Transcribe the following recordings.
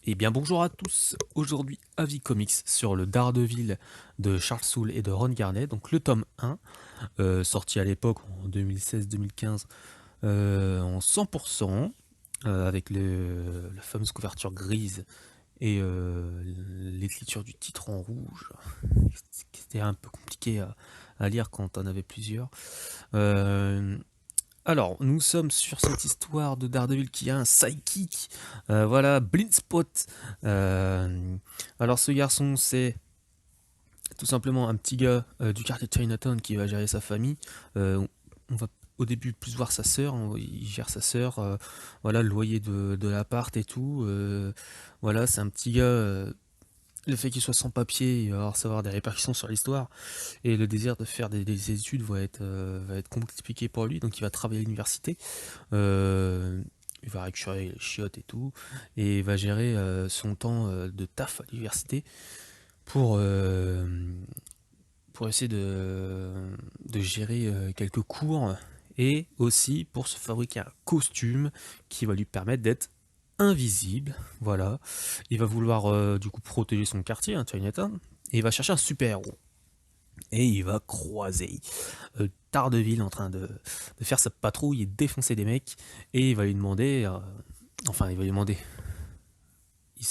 Eh bien bonjour à tous, aujourd'hui avis comics sur le Daredevil de Charles Soule et de Ron Garney, donc le tome 1, sorti à l'époque en 2016-2015 en 100%, avec la fameuse couverture grise et l'écriture du titre en rouge, c'était un peu compliqué à lire quand on avait plusieurs. Euh, alors, nous sommes sur cette histoire de Daredevil qui a un sidekick, voilà, Blindspot. Euh, alors, ce garçon, c'est tout simplement un petit gars du quartier de Chinatown qui va gérer sa famille. On va au début plus voir sa sœur, il gère sa sœur, voilà, le loyer de l'appart et tout. Voilà, c'est un petit gars. Le fait qu'il soit sans papier, il va avoir des répercussions sur l'histoire. Et le désir de faire des études va être compliqué pour lui, donc il va travailler à l'université. Il va récupérer les chiottes et tout, et il va gérer son temps de taf à l'université pour, euh, pour essayer de gérer quelques cours, et aussi pour se fabriquer un costume qui va lui permettre d'être invisible. Voilà. Il va vouloir du coup protéger son quartier, hein, Chinatown, et il va chercher un super-héros. Et il va croiser Daredevil en train de faire sa patrouille et défoncer des mecs. Et il va lui demander. Enfin, il va lui demander.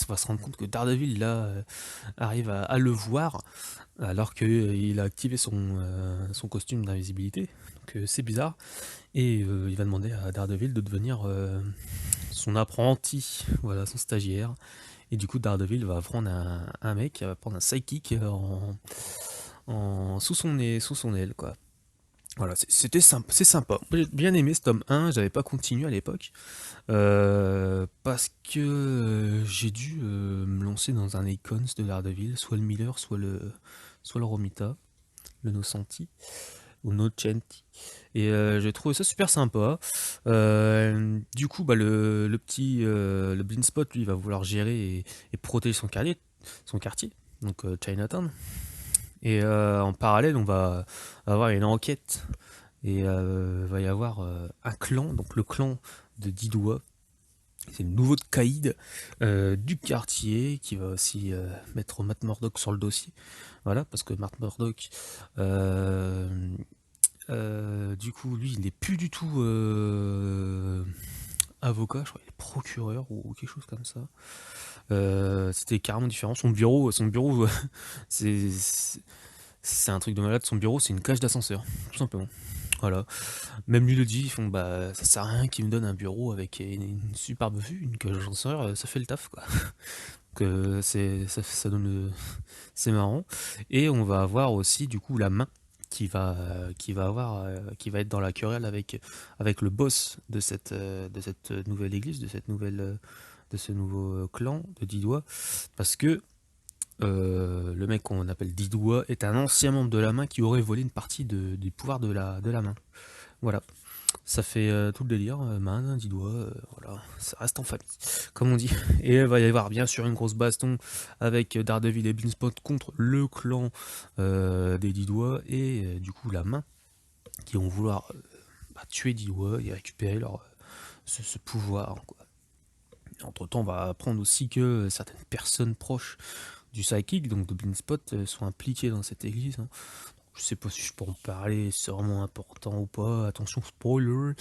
Va se rendre compte que Daredevil là arrive à le voir alors qu'il a activé son costume d'invisibilité. Donc c'est bizarre. Et il va demander à Daredevil de devenir son apprenti, voilà, son stagiaire. Et du coup, Daredevil va prendre un mec, va prendre un sidekick sous son aile, quoi. Voilà, c'était sympa, c'est sympa. J'ai bien aimé ce tome 1, j'avais pas continué à l'époque, parce que j'ai dû me lancer dans un Icons de Daredevil, soit le Miller, soit le Romita, le Nocenti, ou Nocenti. Et j'ai trouvé ça super sympa. Du coup, bah, le Blindspot, lui, va vouloir gérer et protéger son quartier, donc Chinatown. Et en parallèle, on va avoir une enquête et va y avoir un clan, donc le clan de Didoua. C'est le nouveau caïd du quartier qui va aussi mettre Matt Murdock sur le dossier. Voilà, parce que Matt Murdock, euh, du coup, lui, il n'est plus du tout avocat, je crois qu'il est procureur ou quelque chose comme ça. C'était carrément différent. Son bureau, c'est un truc de malade. Son bureau, c'est une cage d'ascenseur, tout simplement. Voilà. Même lui le dit, ils font bah ça sert à rien qu'il me donne un bureau avec une superbe vue, une cage d'ascenseur, ça fait le taf quoi. Que ça donne c'est marrant. Et on va avoir aussi du coup la main qui va être dans la querelle avec le boss de cette nouvelle église, de ce nouveau clan de Didois, parce que le mec qu'on appelle Didois est un ancien membre de la main qui aurait volé une partie du pouvoir de la main. Voilà, ça fait tout le délire, main, 10 doigts, voilà, ça reste en famille, comme on dit. Et il va y avoir bien sûr une grosse baston avec Daredevil et Beanspot contre le clan des 10 doigts et du coup la main, qui vont vouloir bah, tuer 10 doigts et récupérer ce pouvoir, quoi. Entre temps, on va apprendre aussi que certaines personnes proches du Psychic, donc de Beanspot, sont impliquées dans cette église, hein. Je sais pas si je peux en parler, c'est vraiment important ou pas. Attention, spoiler.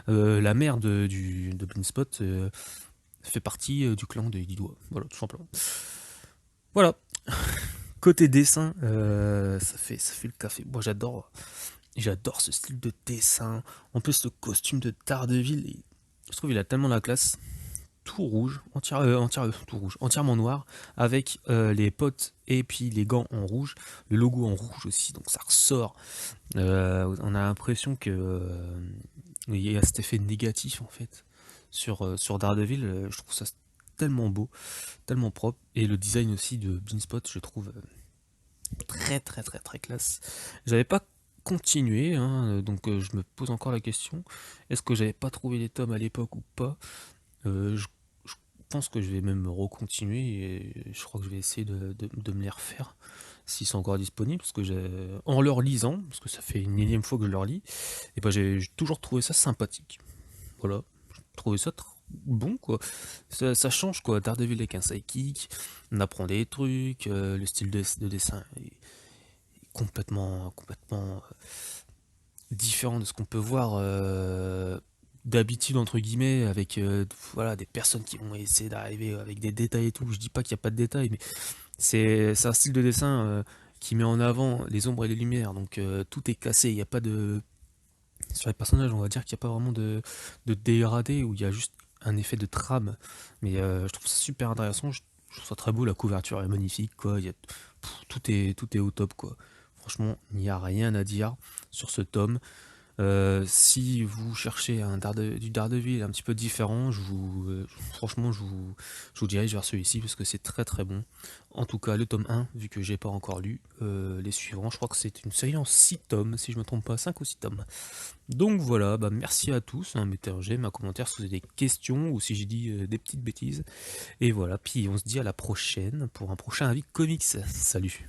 La mère de Beanspot fait partie du clan des Didois. Voilà, tout simplement. Voilà. Côté dessin, ça fait le café. Moi, j'adore ce style de dessin. En plus, le costume de Daredevil, je trouve il a tellement la classe. Tout rouge, tout rouge, entièrement noir, avec les potes et puis les gants en rouge, le logo en rouge aussi, donc ça ressort. On a l'impression que il y a cet effet négatif en fait sur Daredevil. Je trouve ça tellement beau, tellement propre, et le design aussi de Beanspot, je trouve très classe. J'avais pas continué, hein, donc je me pose encore la question, est-ce que j'avais pas trouvé les tomes à l'époque ou pas. Je pense que je vais même recontinuer et je crois que je vais essayer de me les refaire s'ils sont encore disponibles, parce que en leur lisant, parce que ça fait une énième fois que je leur lis, et ben j'ai toujours trouvé ça sympathique. Voilà, j'ai trouvé ça bon quoi. Ça change quoi. Daredevil avec un sidekick, on apprend des trucs, le style de dessin est complètement différent de ce qu'on peut voir d'habitude entre guillemets avec voilà des personnes qui vont essayer d'arriver avec des détails et tout. Je dis pas qu'il n'y a pas de détails, mais c'est un style de dessin qui met en avant les ombres et les lumières, donc tout est cassé. Il n'y a pas de sur les personnages, on va dire qu'il n'y a pas vraiment de dégradé où il y a juste un effet de trame. Mais je trouve ça super intéressant. Je trouve ça très beau. La couverture est magnifique, quoi. Tout est au top, quoi. Franchement, il n'y a rien à dire sur ce tome. Si vous cherchez du Daredevil un petit peu différent, franchement, je vous dirige vers celui-ci parce que c'est très très bon. En tout cas, le tome 1, vu que j'ai pas encore lu les suivants, je crois que c'est une série en 6 tomes, si je me trompe pas, 5 ou 6 tomes. Donc voilà, bah merci à tous, hein, mettez un j'aime, un commentaire si vous avez des questions ou si j'ai dit des petites bêtises. Et voilà, puis on se dit à la prochaine pour un prochain avis comics. Salut!